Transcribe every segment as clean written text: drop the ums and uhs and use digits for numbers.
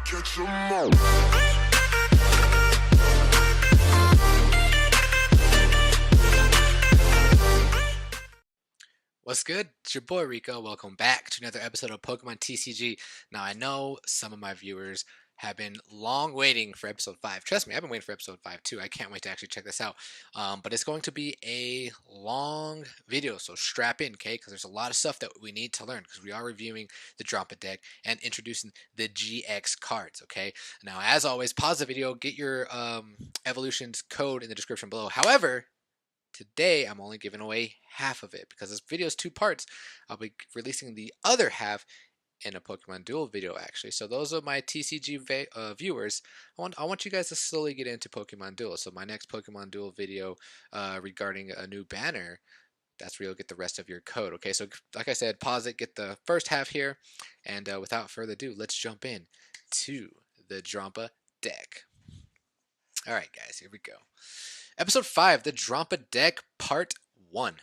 Catch 'em all. What's good? It's your boy Rico. Welcome back to another episode of Pokemon TCG. Now, I know some of my viewers have been long waiting for episode 5. Trust me, I've been waiting for episode 5 too. I can't wait to actually check this out. But it's going to be a long video, so strap in, okay? Because there's a lot of stuff that we need to learn because we are reviewing the Drampa deck and introducing the GX cards, okay? Now, as always, pause the video, get your evolutions code in the description below. However, today, I'm only giving away half of it because this video is 2 parts. I'll be releasing the other half in a Pokemon Duel video, actually. So those are my TCG viewers. I want you guys to slowly get into Pokemon Duel. So my next Pokemon Duel video regarding a new banner, that's where you'll get the rest of your code. Okay, so like I said, pause it, get the first half here, and without further ado, let's jump in to the Drampa deck. All right, guys, here we go. Episode 5, the Drampa deck, part 1.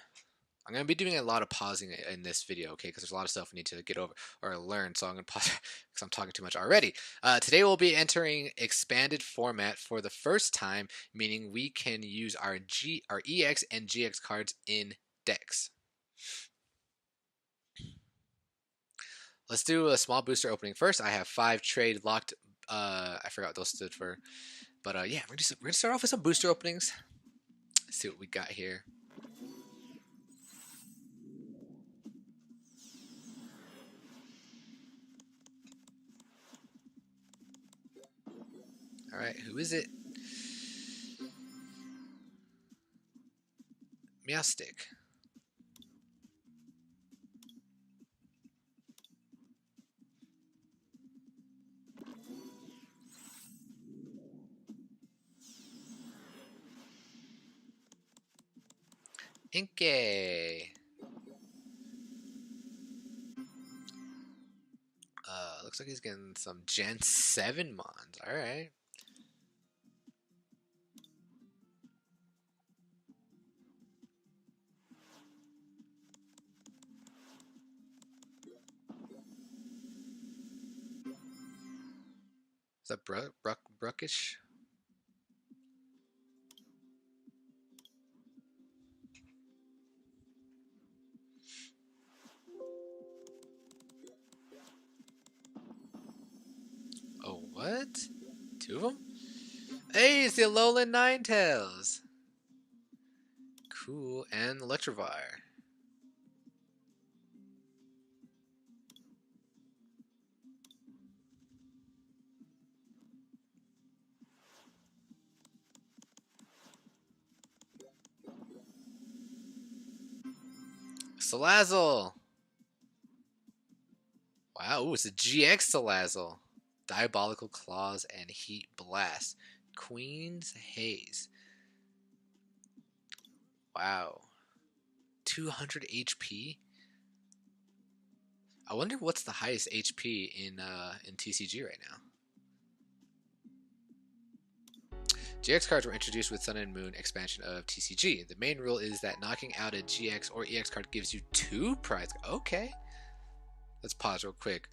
I'm going to be doing a lot of pausing in this video, okay, because there's a lot of stuff we need to get over or learn, so I'm going to pause because I'm talking too much already. Today we'll be entering expanded format for the first time, meaning we can use our EX and GX cards in decks. Let's do a small booster opening first. I have 5 trade locked. I forgot what those stood for. But yeah, we're gonna start off with some booster openings. Let's see what we got here. All right, who is it? Meowstic. Inkay. Looks like he's getting some Gen 7 mons. Alright. Is that Bruckish? Oh, what? 2 of them? Hey, it's the Alolan Ninetales! Cool, and Electivire. Salazzle! Wow, ooh, it's a GX Salazzle. Diabolical Claws and Heat Blast. Queen's Haze. Wow. 200 HP? I wonder what's the highest HP in TCG right now. GX cards were introduced with Sun and Moon expansion of TCG. The main rule is that knocking out a GX or EX card gives you 2 prize. Okay. Let's pause real quick.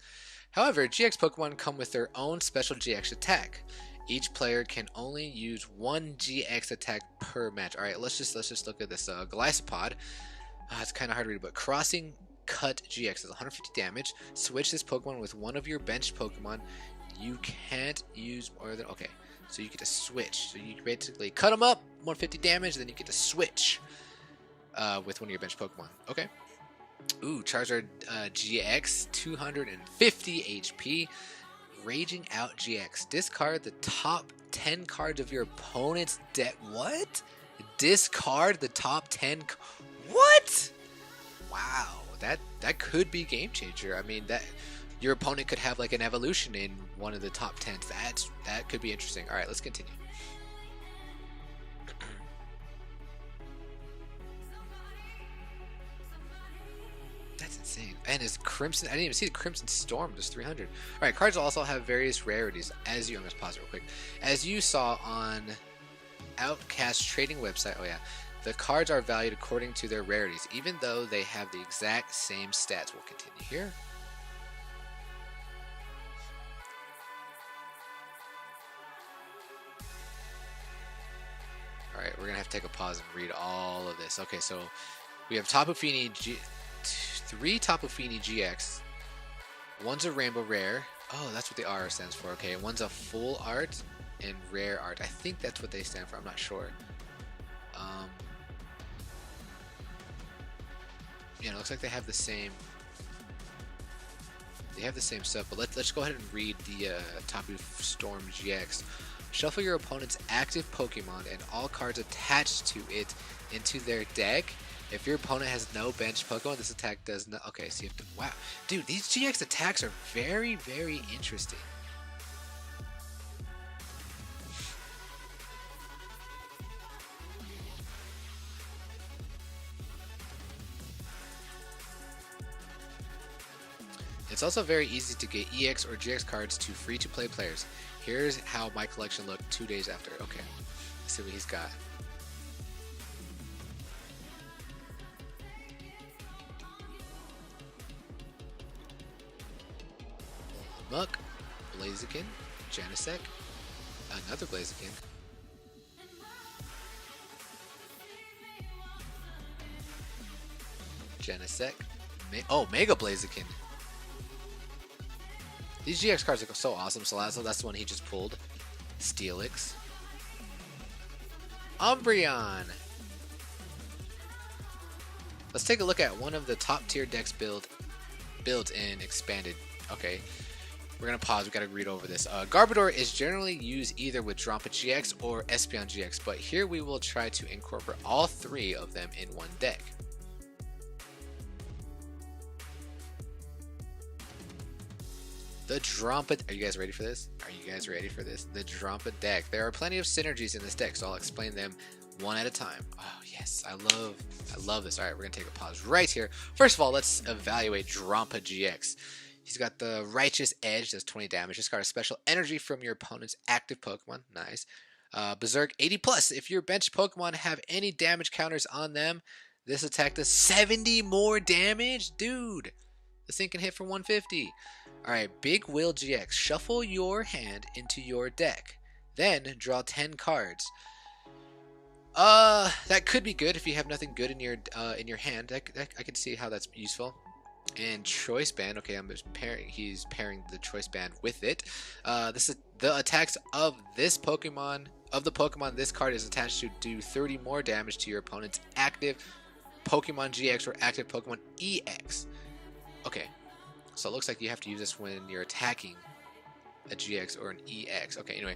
However, GX Pokemon come with their own special GX attack. Each player can only use 1 GX attack per match. All right, let's just look at this Glycopod. It's kind of hard to read, but Crossing Cut GX is 150 damage. Switch this Pokemon with one of your bench Pokemon. You can't use more than so you get to switch. So you basically cut them up, 150 damage, then you get to switch with one of your bench Pokemon. Okay. Ooh, Charizard GX, 250 HP. Raging Out GX. Discard the top 10 cards of your opponent's deck. What? Discard the top 10. What? Wow, that could be game changer. I mean, that your opponent could have like an evolution in one of the top 10s. That could be interesting. All right, let's continue. That's insane. And his Crimson, I didn't even see the Crimson Storm, just 300. Alright, cards also have various rarities, I'm going to pause real quick. As you saw on Outcast trading website, oh yeah, the cards are valued according to their rarities, even though they have the exact same stats. We'll continue here. we're gonna have to take a pause and read all of this. Okay, so we have Tapu Fini three Tapu Fini GX. One's a Rainbow Rare. Oh, that's what the R stands for. Okay, one's a Full Art and Rare Art. I think that's what they stand for. I'm not sure. Yeah, it looks like they have the same. They have the same stuff, but let's go ahead and read the Tapu Storm GX. Shuffle your opponent's active Pokemon and all cards attached to it into their deck. If your opponent has no bench Pokemon, this attack does not. Okay, so you have to. Wow, dude, these GX attacks are very, very interesting. It's also very easy to get EX or GX cards to free-to-play players. Here's how my collection looked 2 days after. Okay, let's see what he's got. Muck, Blaziken, Janisek, another Blaziken, Janisek, Mega Blaziken. These GX cards are so awesome. Salazzle, that's the one he just pulled. Steelix. Umbreon. Let's take a look at one of the top tier decks built in Expanded. Okay, we're gonna pause. We gotta read over this. Garbodor is generally used either with Drampa GX or Espeon GX, but here we will try to incorporate all three of them in one deck. The Drampa. Are you guys ready for this? Are you guys ready for this? The Drampa deck. There are plenty of synergies in this deck, so I'll explain them one at a time. Oh yes, I love this. All right, we're gonna take a pause right here. First of all, let's evaluate Drampa GX. He's got the Righteous Edge, does 20 damage. This card has special energy from your opponent's active Pokemon. Nice. Berserk 80+. If your bench Pokemon have any damage counters on them, this attack does 70 more damage, dude. This thing can hit for 150. Alright, Big Will GX. Shuffle your hand into your deck. Then draw 10 cards. That could be good if you have nothing good in your hand. I can see how that's useful. And Choice Band. Okay, he's pairing the Choice Band with it. This is the attacks of this Pokemon. Of the Pokemon this card is attached to do 30 more damage to your opponent's active Pokemon GX or active Pokemon EX. Okay. So it looks like you have to use this when you're attacking a GX or an EX. Okay, anyway,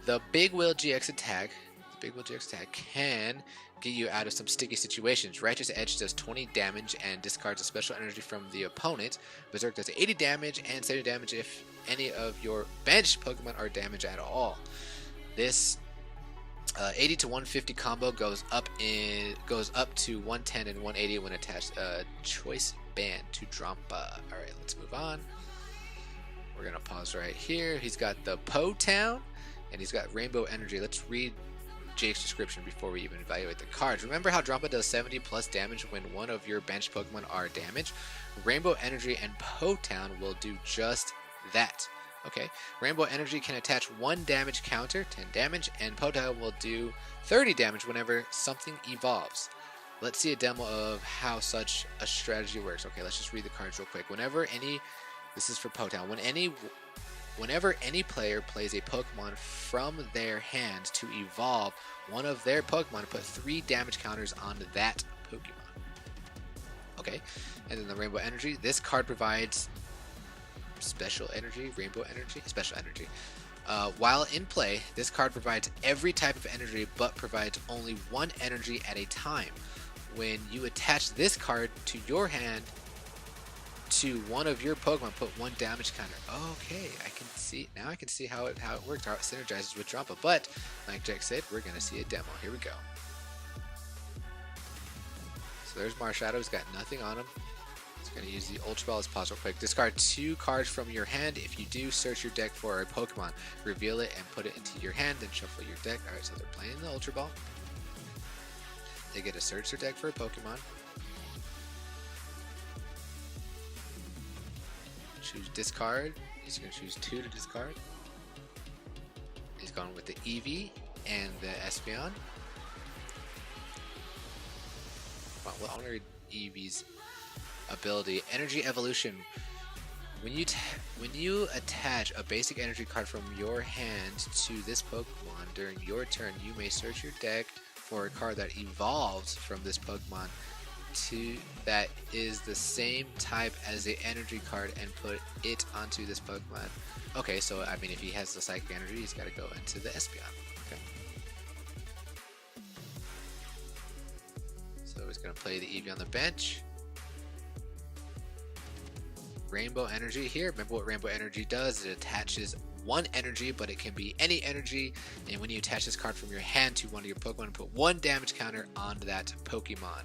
the Big Will GX attack, can get you out of some sticky situations. Righteous Edge does 20 damage and discards a special energy from the opponent. Berserk does 80 damage and 70 damage if any of your bench Pokemon are damaged at all. This 80 to 150 combo goes up to 110 and 180 when attached Choice Band to Drampa. Alright, let's move on. We're gonna pause right here. He's got the Po Town and he's got Rainbow Energy. Let's read Jake's description before we even evaluate the cards. Remember how Drampa does 70 plus damage when one of your bench Pokemon are damaged? Rainbow Energy and Po Town will do just that. Okay, Rainbow Energy can attach 1 damage counter, 10 damage, and Po Town will do 30 damage whenever something evolves. Let's see a demo of how such a strategy works. Okay, let's just read the cards real quick. This is for Po Town. Whenever any player plays a Pokemon from their hand to evolve one of their Pokemon, put 3 damage counters on that Pokemon. Okay, and then the Rainbow Energy. This card provides special energy, Rainbow Energy, special energy. While in play, this card provides every type of energy, but provides only 1 energy at a time. When you attach this card to your hand to one of your Pokemon, put 1 damage counter. Okay, I can see how it works, how it synergizes with Drampa. But like Jack said, we're gonna see a demo. Here we go. So there's Marshadow. He's got nothing on him. He's gonna use the Ultra Ball. Let's pause real quick. Discard 2 cards from your hand. If you do, search your deck for a Pokemon. Reveal it and put it into your hand. Then shuffle your deck. All right, so they're playing the Ultra Ball. They get to search their deck for a Pokemon. Choose discard. He's going to choose 2 to discard. He's going with the Eevee and the Espeon. Well, I want to read Eevee's ability. Energy Evolution. When you attach a basic energy card from your hand to this Pokemon during your turn, you may search your deck for a card that evolves from this Pokemon to that is the same type as the energy card and put it onto this Pokemon. Okay, so I mean, if he has the Psychic Energy, he's got to go into the Espeon. Okay. So he's going to play the Eevee on the bench. Rainbow Energy here. Remember what Rainbow Energy does? It attaches one energy, but it can be any energy. And when you attach this card from your hand to one of your Pokemon, put one damage counter on that Pokemon.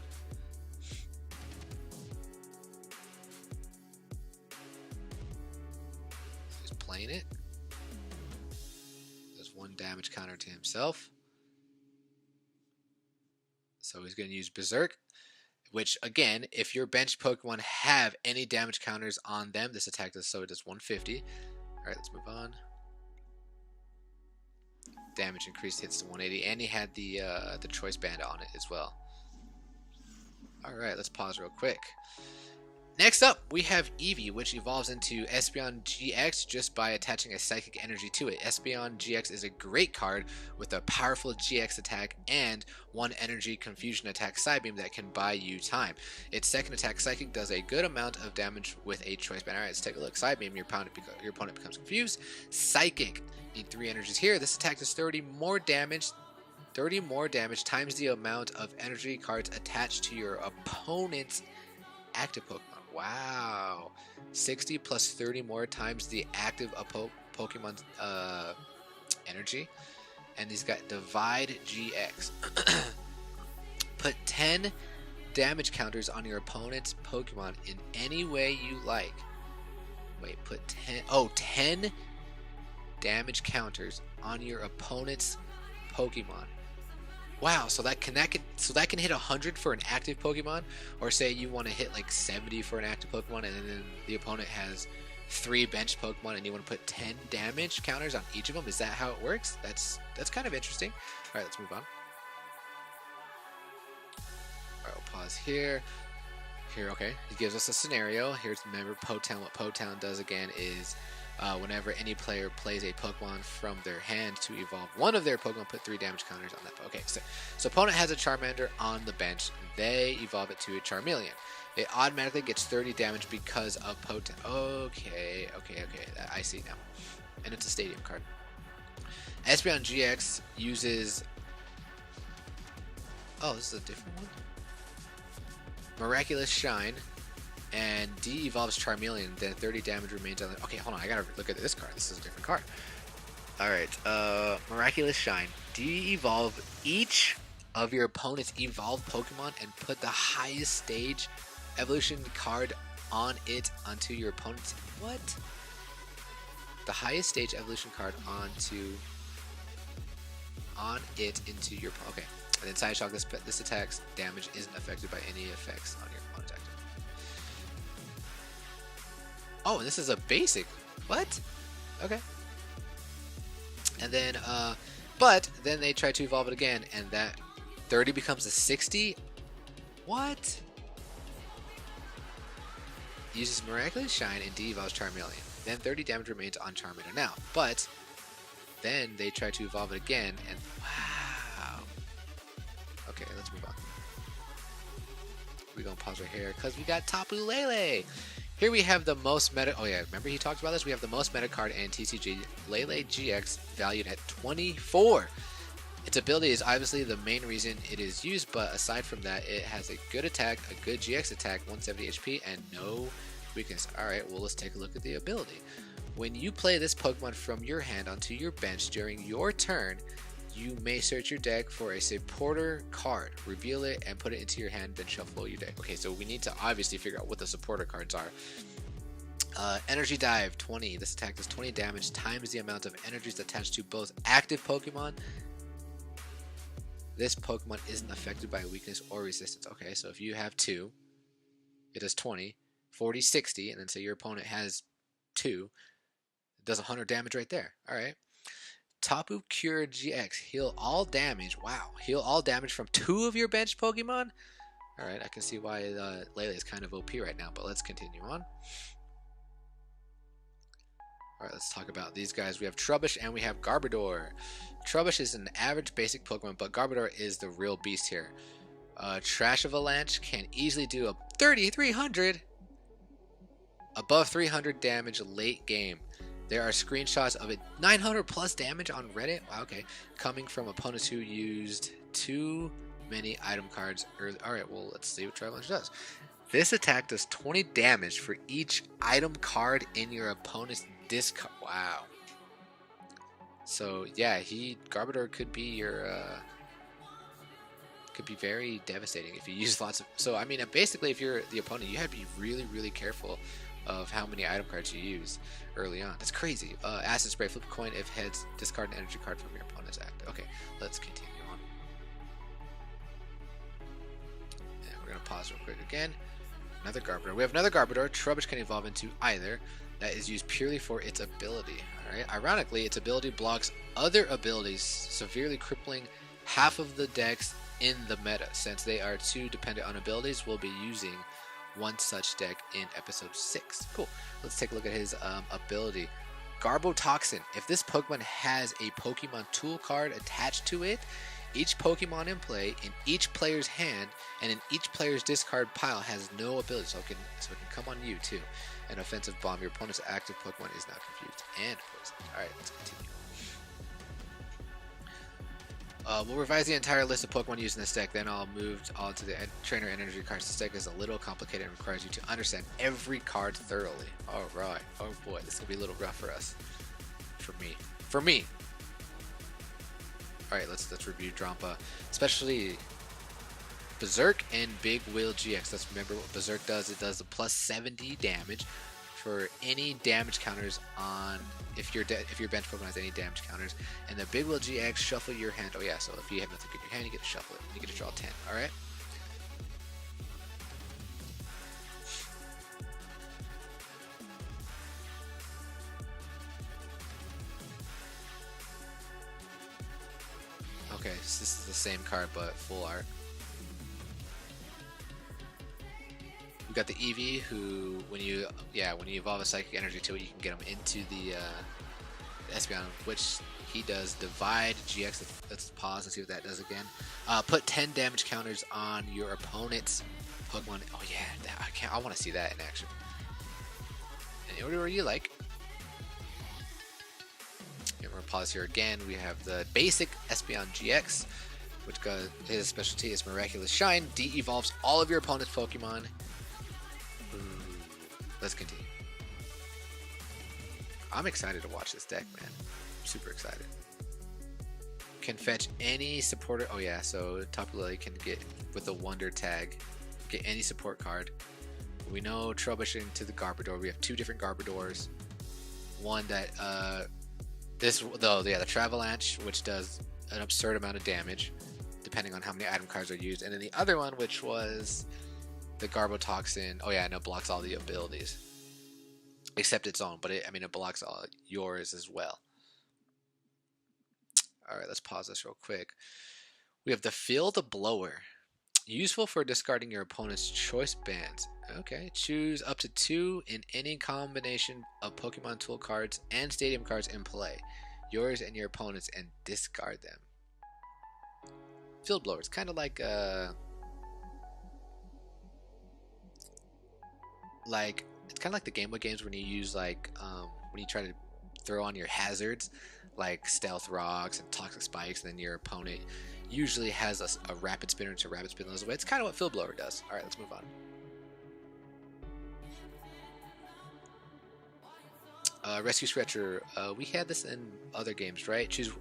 So he's playing it. Does one damage counter to himself. So he's going to use Berserk. Which, again, if your bench Pokemon have any damage counters on them, this attack does so it does 150. Alright, let's move on. Damage increased hits to 180, and he had the choice band on it as well. Alright, let's pause real quick. Next up, we have Eevee, which evolves into Espeon GX just by attaching a Psychic Energy to it. Espeon GX is a great card with a powerful GX attack and one Energy Confusion attack Psybeam that can buy you time. Its second attack, Psychic, does a good amount of damage with a choice band. Alright, let's take a look. Psybeam, your opponent becomes confused. Psychic, need 3 energies here. This attack does 30 more damage times the amount of energy cards attached to your opponent's active Pokemon. Wow. 60 plus 30 more times the active Pokemon's energy. And he's got Divide GX. Put 10 damage counters on your opponent's Pokemon in any way you like. Wait, put 10... Oh, 10 damage counters on your opponent's Pokemon. Wow, so that can hit 100 for an active Pokemon, or say you want to hit like 70 for an active Pokemon, and then the opponent has 3 bench Pokemon, and you want to put 10 damage counters on each of them. Is that how it works? That's kind of interesting. All right, let's move on. All right, we'll pause here. Okay, he gives us a scenario. Here's, remember, Potown. What Potown does again is whenever any player plays a Pokemon from their hand to evolve one of their Pokemon, put 3 damage counters on that. Okay, so opponent has a Charmander on the bench. They evolve it to a Charmeleon. It automatically gets 30 damage because of Potown. Okay, I see now. And it's a stadium card. Espeon GX uses... Oh, this is a different one? Miraculous Shine. And de-evolves Charmeleon, then 30 damage remains on the... Okay, hold on, I gotta look at this card. This is a different card. Alright, Miraculous Shine. De-evolve each of your opponent's evolved Pokemon and put the highest stage evolution card on it onto your opponent's... What? The highest stage evolution card on it into your... Okay. And then Side Shock, this attack's damage isn't affected by any effects on your opponent's active. Oh, this is a basic. What? Okay. And then, but then they try to evolve it again, and that 30 becomes a 60. What? Uses Miraculous Shine and de-evolves Charmeleon. Then 30 damage remains on Charmander now. But then they try to evolve it again, and wow. Okay, let's move on. We're gonna pause right here because we got Tapu Lele. Here we have the most meta... Oh yeah, remember he talked about this? We have the most meta card in TCG, Lele GX, valued at 24. Its ability is obviously the main reason it is used, but aside from that, it has a good attack, a good GX attack, 170 HP, and no weakness. Alright, well let's take a look at the ability. When you play this Pokemon from your hand onto your bench during your turn, you may search your deck for a supporter card, reveal it, and put it into your hand, then shuffle your deck. Okay, so we need to obviously figure out what the supporter cards are. Energy Dive, 20. This attack does 20 damage times the amount of energies attached to both active Pokemon. This Pokemon isn't affected by weakness or resistance. Okay, so if you have 2, it does 20, 40, 60, and then say your opponent has 2, it does 100 damage right there. Alright. Tapu Cure GX, heal all damage. Wow, heal all damage from 2 of your bench Pokemon? Alright, I can see why Lele is kind of OP right now, but let's continue on. Alright, let's talk about these guys. We have Trubbish and we have Garbodor. Trubbish is an average basic Pokemon, but Garbodor is the real beast here. Trash Avalanche can easily do a 3,300 above 300 damage late game. There are screenshots of it 900 plus damage on Reddit. Wow, okay. Coming from opponents who used too many item cards early. Alright, well, let's see what Trash Avalanche does. This attack does 20 damage for each item card in your opponent's discard. Wow. So yeah, Garbodor could be your could be very devastating if you use lots of. So I mean, basically, if you're the opponent, you have to be really careful of how many item cards you use early on. That's crazy. Acid Spray, flip a coin. If heads, discard an energy card from your opponent's act. Okay, let's continue on. And we're gonna pause real quick again. Another Garbodor. We have another Garbodor. Trubbish can evolve into either. That is used purely for its ability. Alright. Ironically, its ability blocks other abilities, severely crippling half of the decks in the meta. Since they are too dependent on abilities, we'll be using one such deck in episode 6. Cool. Let's take a look at his ability. Garbotoxin. If this Pokemon has a Pokemon tool card attached to it, each Pokemon in play, in each player's hand, and in each player's discard pile has no ability, so it can come on you too. An offensive bomb. Your opponent's active Pokemon is now confused and poisoned. Alright, let's continue. We'll revise the entire list of Pokemon used in this deck, then I'll move on to the trainer and energy cards. This deck is a little complicated and requires you to understand every card thoroughly. Alright. Oh boy, this is going to be a little rough for us. For me. Alright, let's review Drampa. Especially Berserk and Big Wheel GX. Let's remember what Berserk does. It does a plus 70 damage for any damage counters on if your bench Pokemon has any damage counters. And the Big Wheel GX, shuffle your hand. Oh yeah, so if you have nothing in your hand, you get to shuffle it. You get to draw 10. Alright. Okay, so this is the same card but full art. We've got the Eevee, who when you evolve a Psychic Energy to it, you can get him into the Espeon, which he does Divide GX. Let's pause and see what that does again. Put 10 damage counters on your opponent's Pokemon. Oh yeah, I want to see that in action. Any order you like. We're gonna pause here again. We have the basic Espeon GX, which his specialty is Miraculous Shine. De-evolves all of your opponent's Pokemon. Ooh. Let's continue. I'm excited to watch this deck, man. I'm super excited. Can fetch any supporter. Oh yeah, so Tapu Lele can get with the Wonder tag, get any support card. We know troubleshooting to the Garbodor. We have two different Garbodors. One that the Travalanche, which does an absurd amount of damage depending on how many item cards are used, and then the other one, which was the Garbotoxin. Oh yeah, and it blocks all the abilities except its own, but it blocks all yours as well. All right, let's pause this real quick. We have the Field Blower, useful for discarding your opponent's choice bands. Okay, choose up to 2 in any combination of Pokemon tool cards and stadium cards in play, yours and your opponent's, and discard them. Field Blower, it's kind of like it's kind of like the Game Boy games when you use when you try to throw on your hazards like Stealth Rocks and Toxic Spikes, and then your opponent usually has a Rapid Spinner to Rapid Spin those away. It's kind of what Field Blower does. Alright, let's move on. Rescue Stretcher. We had this in other games, right? Choose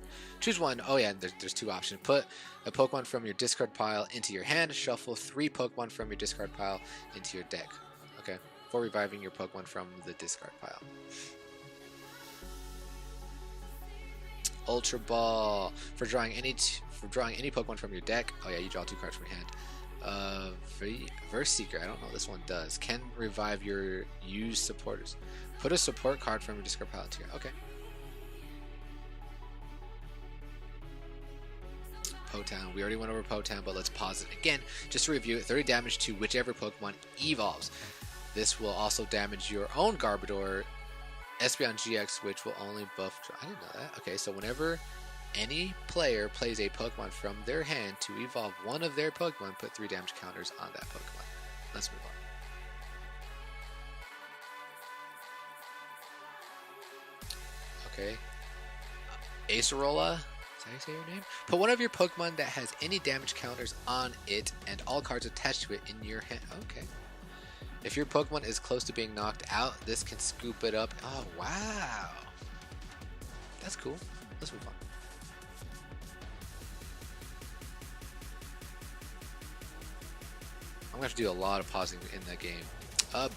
one. Oh yeah, there's 2 options. Put a Pokemon from your discard pile into your hand. Shuffle 3 Pokemon from your discard pile into your deck. Okay, for reviving your Pokemon from the discard pile. Ultra Ball for drawing any Pokemon from your deck. Oh yeah, you draw 2 cards from your hand. Verse Seeker, I don't know what this one does. Can revive your used supporters. Put a support card from your discard pile into your. Okay. Potown. We already went over Potown, but let's pause it again just to review it. 30 damage to whichever Pokemon evolves. This will also damage your own Garbodor, Espeon GX, which will only buff. I didn't know that. Okay, so whenever any player plays a Pokemon from their hand to evolve one of their Pokemon, put 3 damage counters on that Pokemon. Let's move on. Okay. Acerola, is that how you say your name? Put one of your Pokemon that has any damage counters on it and all cards attached to it in your hand. Okay. If your Pokemon is close to being knocked out, this can scoop it up. Oh, wow. That's cool. Let's move on. I'm going to have to do a lot of pausing in the game.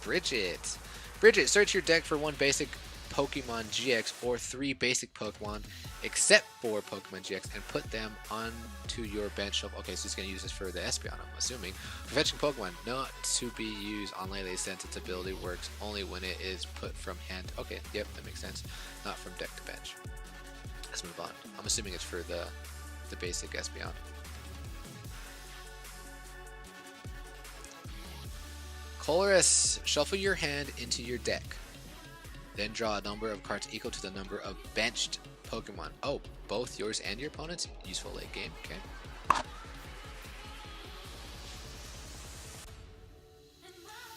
Bridget. Bridget, search your deck for one basic Pokemon GX or 3 basic Pokemon except for Pokemon GX and put them onto your bench shelf. Okay, so he's going to use this for the Espeon, I'm assuming. For fetching Pokemon, not to be used on Lele since its ability works only when it is put from hand. Okay, yep, that makes sense. Not from deck to bench. Let's move on. I'm assuming it's for the basic Espeon. Colress, shuffle your hand into your deck. Then draw a number of cards equal to the number of benched Pokemon. Oh, both yours and your opponent's? Useful late game, okay.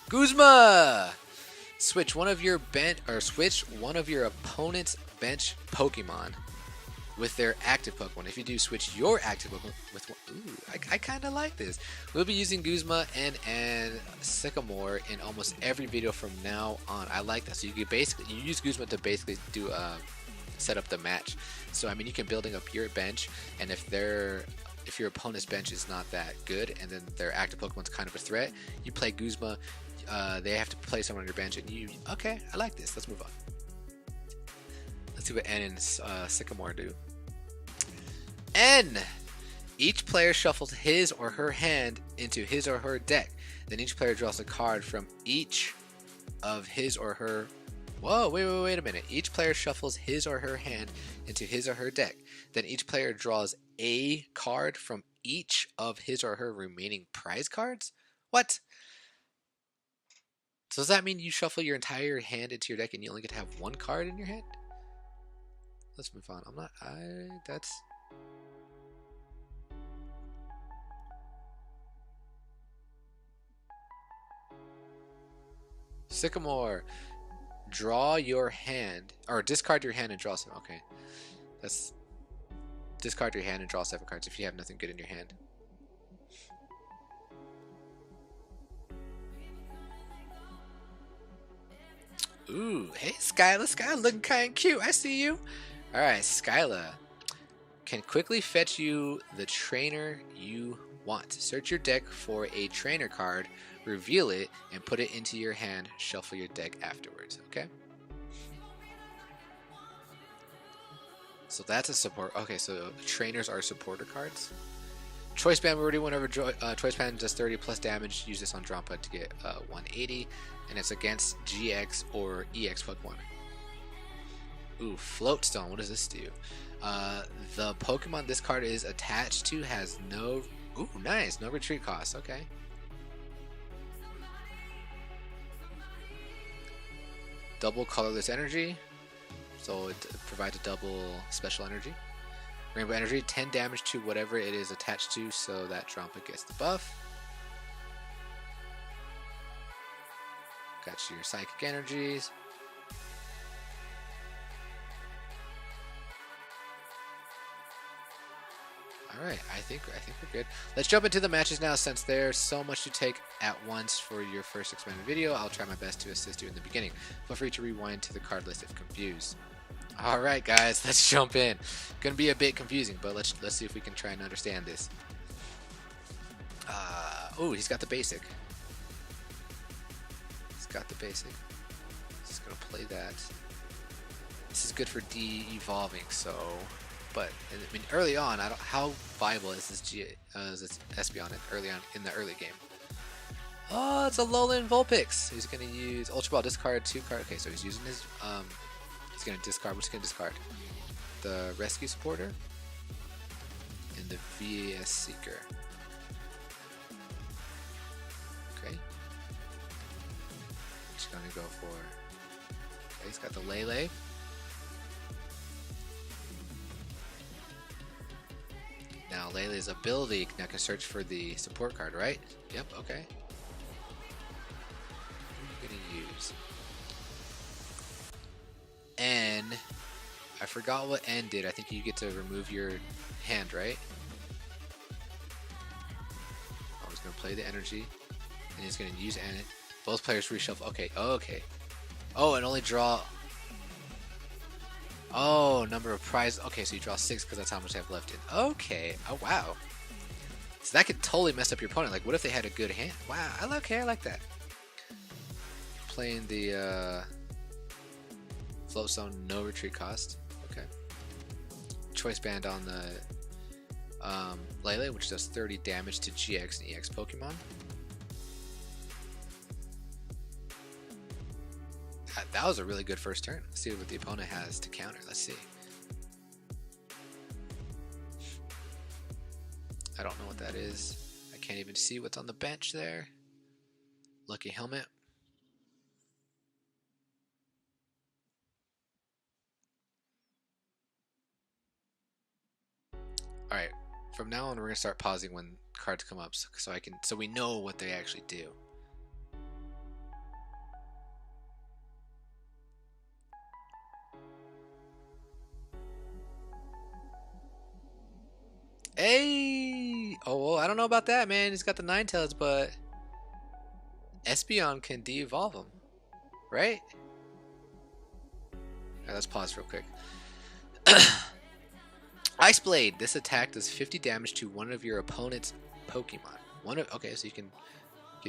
Guzma! Switch one of your opponent's bench Pokemon with their active Pokemon. If you do, switch your active Pokemon with one. Ooh, I kind of like this. We'll be using Guzma and Sycamore in almost every video from now on. I like that. So you use Guzma to basically do set up the match. So I mean, you can building up your bench, and if your opponent's bench is not that good, and then their active Pokemon's kind of a threat, you play Guzma. They have to play someone on your bench, and okay, I like this. Let's move on. Let's see what N and Sycamore do. N! Each player shuffles his or her hand into his or her deck. Then each player draws a card from each of his or her... Whoa, wait a minute. Each player shuffles his or her hand into his or her deck. Then each player draws a card from each of his or her remaining prize cards? What? So does that mean you shuffle your entire hand into your deck and you only get to have one card in your hand? Let's move on. That's... Sycamore. Draw your hand, or discard your hand and draw some. Okay. That's... Discard your hand and draw 7 cards if you have nothing good in your hand. Ooh, hey Skyla. Skyla looking kind of cute. I see you. Alright, Skyla can quickly fetch you the trainer you want. Search your deck for a trainer card, reveal it, and put it into your hand. Shuffle your deck afterwards, okay? So that's a support. Okay, so trainers are supporter cards. Choice Band, we already went over. Choice Band does 30 plus damage. Use this on Drampa to get 180, and it's against GX or EX Pokemon. Ooh, Float Stone. What does this do? The Pokemon this card is attached to has no... Ooh, nice. No retreat cost. Okay. Double colorless energy. So it provides a double special energy. Rainbow energy. 10 damage to whatever it is attached to, so that Drampa gets the buff. Got your psychic energies. Alright, I think we're good. Let's jump into the matches now. Since there's so much to take at once for your first expanded video, I'll try my best to assist you in the beginning. Feel free to rewind to the card list if confused. Alright guys, let's jump in. Gonna be a bit confusing, but let's see if we can try and understand this. Oh, he's got the basic. He's got the basic. Just gonna play that. This is good for de-evolving, so... But I mean, early on, how viable is this Espeon early on in the early game? Oh, it's a Alolan Vulpix. He's gonna use Ultra Ball, discard 2 cards. Okay, so he's using his he's gonna discard. What's he gonna discard? The Rescue Supporter. in the VS Seeker. Okay. He's gonna go for. Okay, he's got the Lele. Now Lele's ability now can search for the support card, right? Yep. Okay. What are you gonna use? N. I forgot what N did. I think you get to remove your hand, right? I was gonna play the energy, and he's gonna use N. Both players reshuffle. Okay. Okay. Oh, and only draw. Oh, number of prizes. Okay, so you draw 6 because that's how much I have left in. Okay. Oh, wow. So that could totally mess up your opponent. Like, what if they had a good hand? Wow. I like that. Playing the float zone, no retreat cost. Okay. Choice band on the Lele, which does 30 damage to GX and EX Pokemon. That was a really good first turn. Let's see what the opponent has to counter. Let's see. I don't know what that is. I can't even see what's on the bench there. Lucky helmet. Alright, from now on we're gonna start pausing when cards come up so we know what they actually do. Hey! Oh, well, I don't know about that, man. He's got the Ninetales, but Espeon can de-evolve him, right? Alright, let's pause real quick. Ice Blade. This attack does 50 damage to one of your opponent's Pokemon. Okay, so you can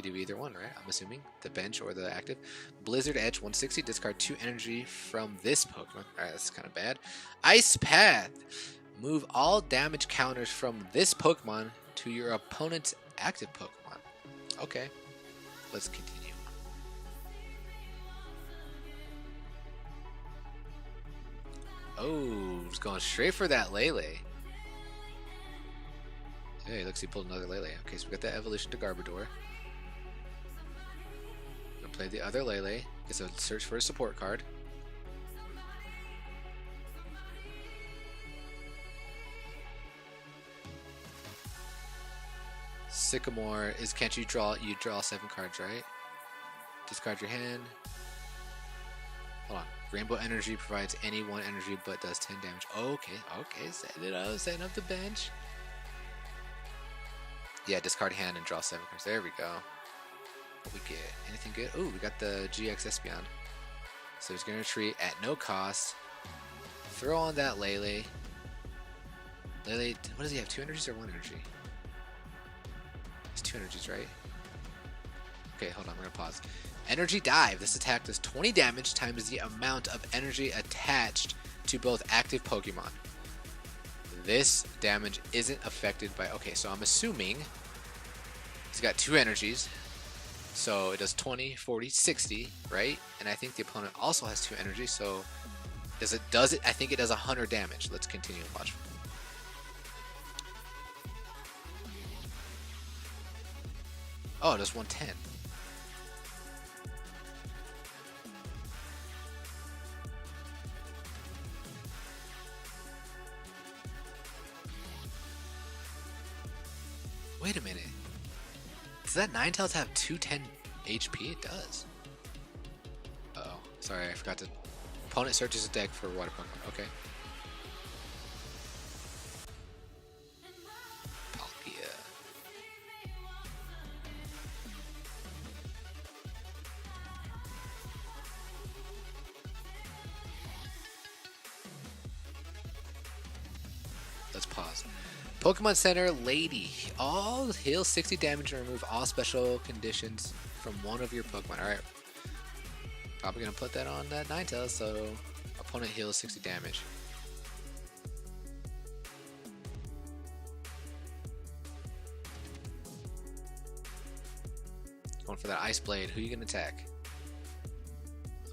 do either one, right? I'm assuming the bench or the active. Blizzard Edge 160. Discard 2 energy from this Pokemon. All right, that's kind of bad. Ice Path. Move all damage counters from this Pokemon to your opponent's active Pokemon. Okay, let's continue. Oh, he's going straight for that Lele. Hey, looks he pulled another Lele. Okay, so we got that evolution to Garbodor. Gonna play the other Lele. Gets a search for a support card. Sycamore is can't you draw 7 cards, right? Discard your hand. Hold on. Rainbow Energy provides any one energy but does 10 damage. Okay, setting up the bench. Yeah, discard hand and draw 7 cards. There we go. What we get? Anything good? Ooh, we got the GX Espeon. So he's gonna retreat at no cost. Throw on that Lele. Lele, what does he have? 2 energies or 1 energy? It's 2 energies, right? Okay, hold on, we're gonna pause. Energy Dive. This attack does 20 damage times the amount of energy attached to both active Pokemon. This damage isn't affected by... Okay, so I'm assuming he's got 2 energies. So it does 20, 40, 60, right? And I think the opponent also has 2 energies, so... Does it? I think it does 100 damage. Let's continue and watch. Oh, it does 110. Wait a minute. Does that Ninetales have 210 HP? It does. Uh-oh. Sorry, I forgot to... Opponent searches a deck for water Pokemon. Okay. Palkia. Let's pause. Pokemon Center Lady. All heal 60 damage and remove all special conditions from one of your Pokemon. Alright. Probably gonna put that on that Ninetales, so opponent heals 60 damage. Going for that Ice Blade. Who are you gonna attack?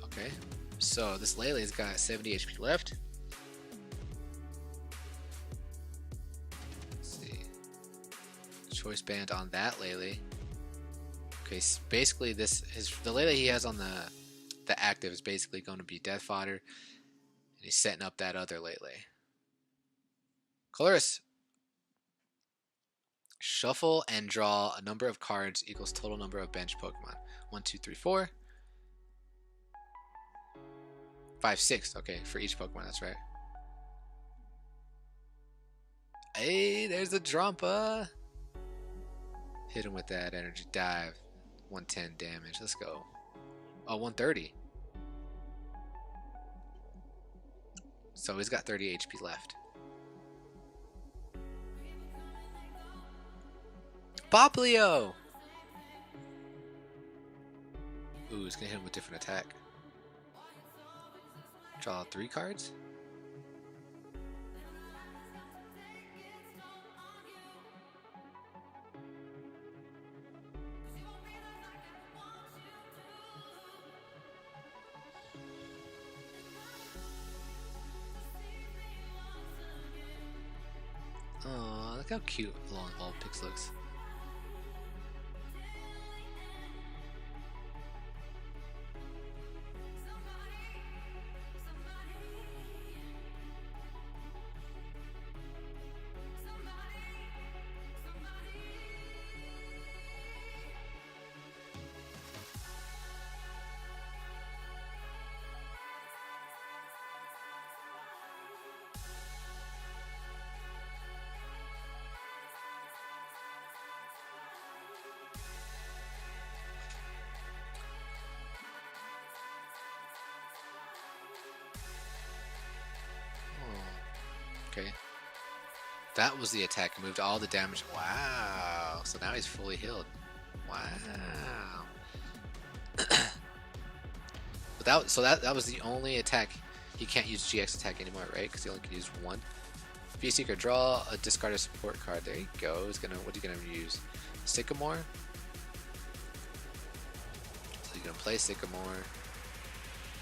Okay. So this Lele's got 70 HP left. Choice band on that Lele. Okay, so basically the Lele he has on the active is basically going to be death fodder, and he's setting up that other Lele. Colorus. Shuffle and draw a number of cards equals total number of bench Pokemon. 1, 2, 3, 4. 5, 6. Okay, for each Pokemon, that's right. Hey, there's the Drampa. Hit him with that energy dive. 110 damage. Let's go. Oh, 130. So he's got 30 HP left. Poplio! Ooh, he's gonna hit him with different attack. Draw 3 cards. Oh, look how cute Long Vulpix looks. Okay. That was the attack. Moved all the damage. Wow. So now he's fully healed. Wow. But that was the only attack. He can't use GX attack anymore, right? Because he only can use one. View Seeker, draw a discarded support card. There you go. What are you gonna use? Sycamore. So you're gonna play Sycamore.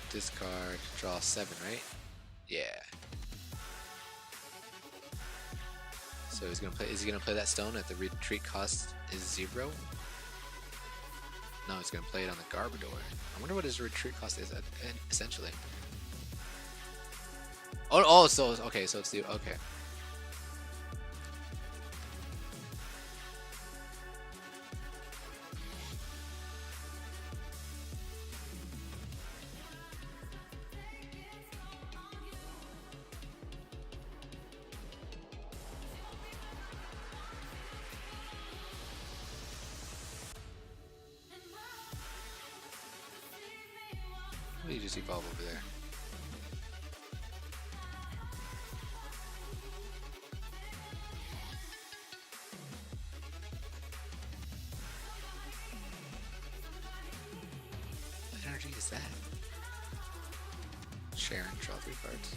Discard. Draw 7, right? Yeah. So he's gonna play. Is he gonna play that stone at the retreat cost is 0? No, he's gonna play it on the Garbodor. I wonder what his retreat cost is essentially. Oh, so okay, so it's the okay. What do you just evolve over there? What energy is that? Sharon, draw 3 cards.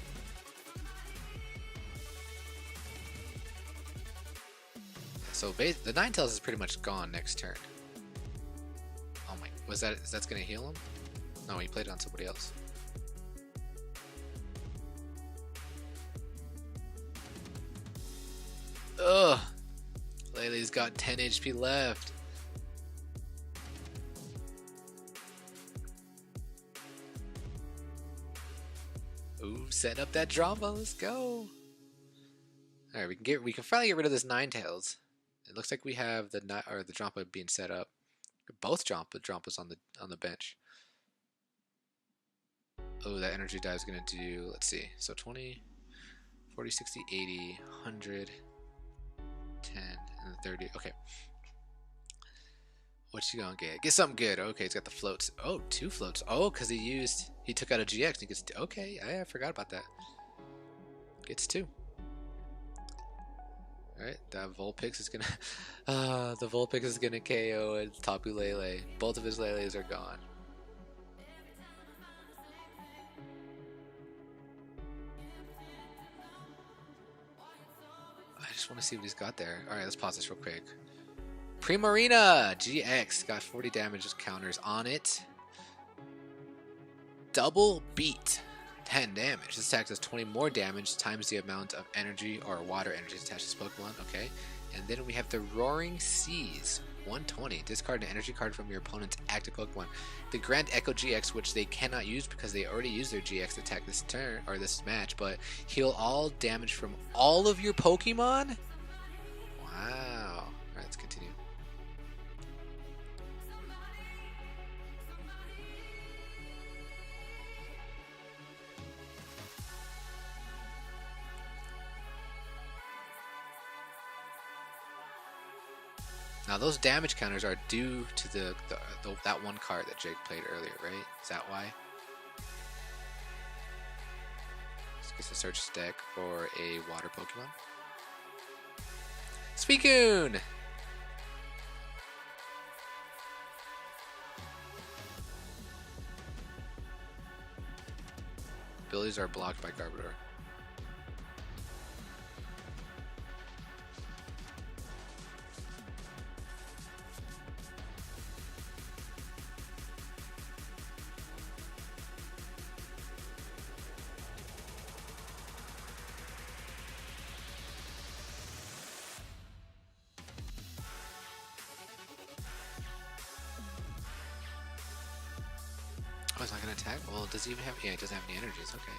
So the Ninetales is pretty much gone next turn. Oh my, that's gonna heal him? No, he played it on somebody else. Ugh! Lele's got 10 HP left. Ooh, set up that Drampa, let's go! Alright, we can finally get rid of this Ninetales. It looks like we have the Drampa being set up. Both Drampas on the bench. Oh, that energy dive is going to do, let's see, so 20, 40, 60, 80, 100, 10, and 30, okay. What you gonna get? Get something good. Okay, he's got the floats. Oh, 2 floats. Oh, because he took out a GX. He gets, okay, I forgot about that. Gets 2. Alright, that Vulpix is going to, the Vulpix is going to KO and Tapu Lele. Both of his Leles are gone. I just want to see what he's got there. Alright, let's pause this real quick. Primarina GX got 40 damage counters on it. Double beat. 10 damage. This attack does 20 more damage times the amount of energy or water energy attached to this Pokemon. Okay. And then we have the Roaring Seas. 120. Discard an energy card from your opponent's active Pokemon. The Grand Echo GX, which they cannot use because they already used their GX attack this turn or this match, but heal all damage from all of your Pokemon? Wow. Alright, let's continue. Now those damage counters are due to that one card that Jake played earlier, right? Is that why? Let's get to search his deck for a water Pokemon. Suicune! Abilities are blocked by Garbodor. Oh, it's not gonna attack? Well, does he even have... Yeah, it doesn't have any energies. Okay.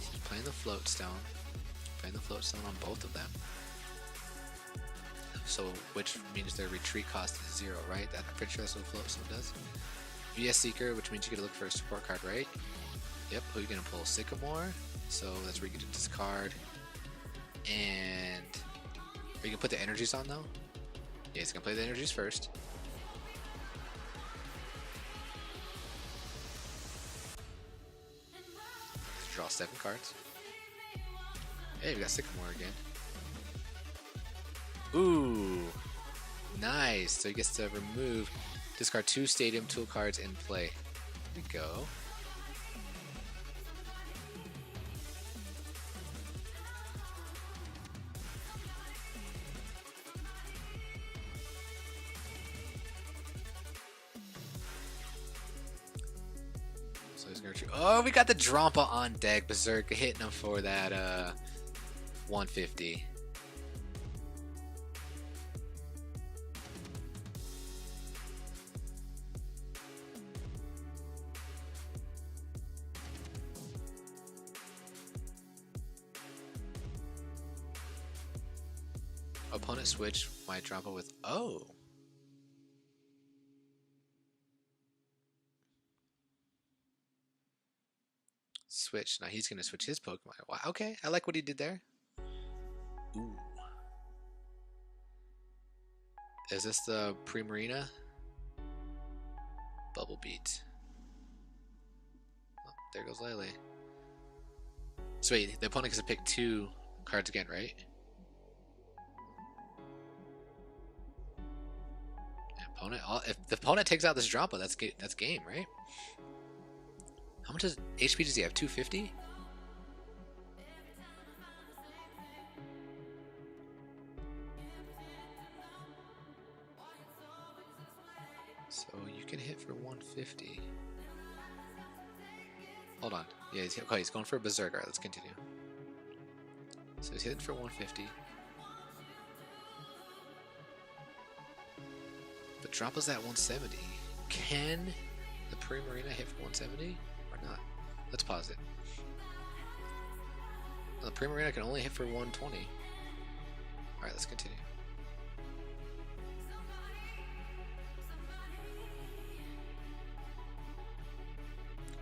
So he's playing the Float Stone. Playing the Float Stone on both of them. So, which means their retreat cost is 0, right? I'm pretty sure that's what Float Stone does. VS Seeker, which means you gotta look for a support card, right? Yep. Who are you gonna pull? Sycamore. So that's where you get to discard. And... Are you gonna put the energies on, though? Yeah, he's gonna play the energies first. Draw 7 cards. Hey, we got Sycamore again. Ooh, nice. So he gets to remove, discard 2 Stadium Tool cards in play. There we go. Oh, we got the Drampa on deck. Berserk hitting him for that 150. Opponent switch my Drampa with switch. Now he's gonna switch his Pokemon. Wow, okay, I like what he did there. Ooh. Is this the Primarina? Bubble Beat. Oh, there goes Lele. So wait, the opponent gets to pick 2 cards again, right? If the opponent takes out this Drampa, that's game, right? How much HP does he have? 250? So you can hit for 150. Hold on. Yeah, he's going for a Berserk. Alright, let's continue. So he's hitting for 150. But Drampa's at 170. Can the Primarina hit for 170? Not. Let's pause it. The Primarina can only hit for 120. Alright, let's continue.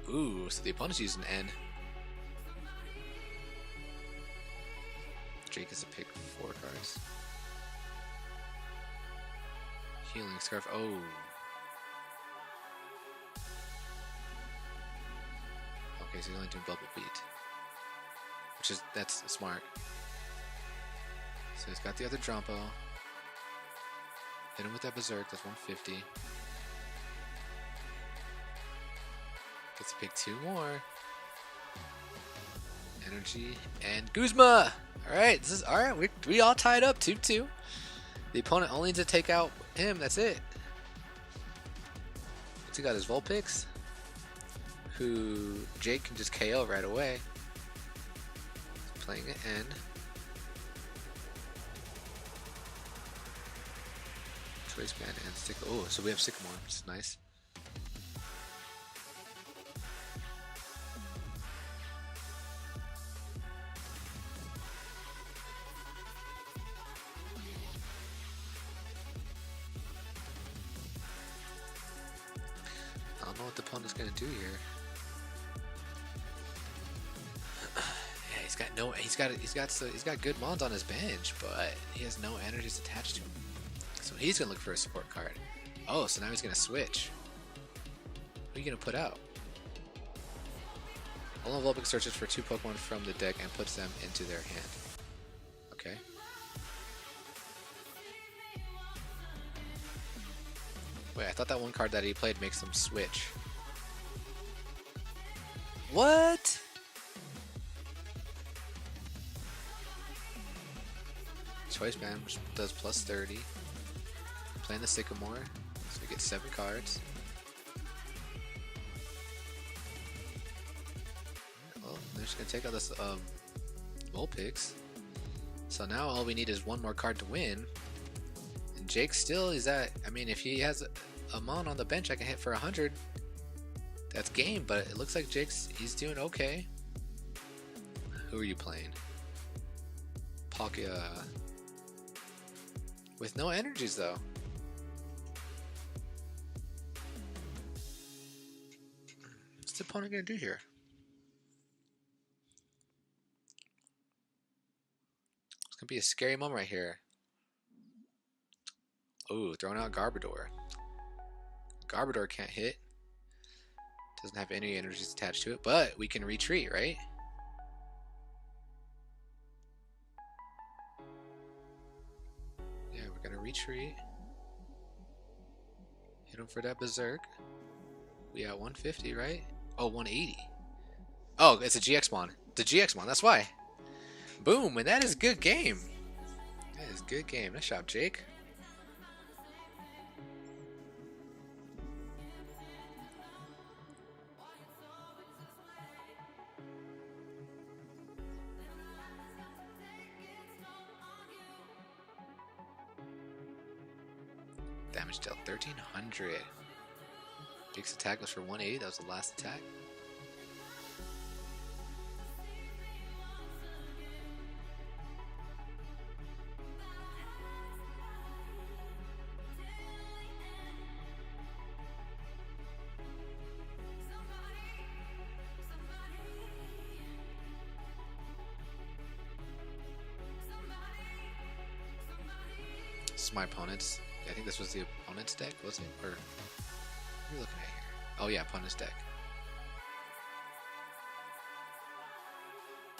Ooh, so the opponent's using N. Jake is to pick 4 cards. Healing Scarf. Oh. Okay, so he's only doing Bubble Beat. That's smart. So he's got the other Drampa. Hit him with that Berserk, that's 150. Gets to pick 2 more. Energy and Guzma! Alright, this is alright, we all tied up 2-2. The opponent only needs to take out him, that's it. What's he got, his Vulpix? who Jake can just KO right away. Playing an end. Choice band and stick. Oh, so we have Sycamore, which is nice. I don't know what the opponent's gonna do here. Yeah, he's got good mons on his bench, but he has no energies attached to him. So he's gonna look for a support card. Oh, so now he's gonna switch. What are you gonna put out? All Volpic searches for 2 Pokemon from the deck and puts them into their hand. Okay. Wait, I thought that one card that he played makes him switch. What? Choice band, which does plus 30. Playing the Sycamore, so we get 7 cards. Well, they're just gonna take out this Vulpix. So now all we need is 1 more card to win. And Jake still is at, I mean, if he has a Mon on the bench I can hit for 100, that's game, but it looks like he's doing okay. Who are you playing? Palkia. With no energies though. What's the opponent gonna do here? It's gonna be a scary moment right here. Ooh, throwing out Garbodor. Garbodor can't hit. Doesn't have any energies attached to it, but we can retreat, right? Yeah, we're gonna retreat. Hit him for that Berserk. We got 150, right? Oh, 180. Oh, it's a GX Mon. The GX Mon, that's why. Boom, and that is good game. That is good game. Nice job, Jake. Damage dealt 1300. Jake's attack was for 180. That was the last attack. This is my opponent's. I think this was the opponent's deck, was it? Or what are you looking at here? Oh yeah, opponent's deck.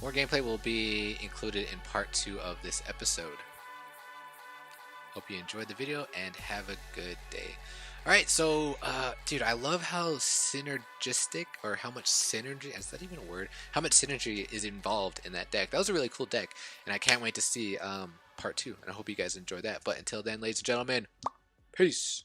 More gameplay will be included in part 2 of this episode. Hope you enjoyed the video and have a good day. Alright, so, dude, I love how synergistic, or how much synergy, is that even a word? How much synergy is involved in that deck. That was a really cool deck, and I can't wait to see part 2, and I hope you guys enjoy that. But until then, ladies and gentlemen, peace!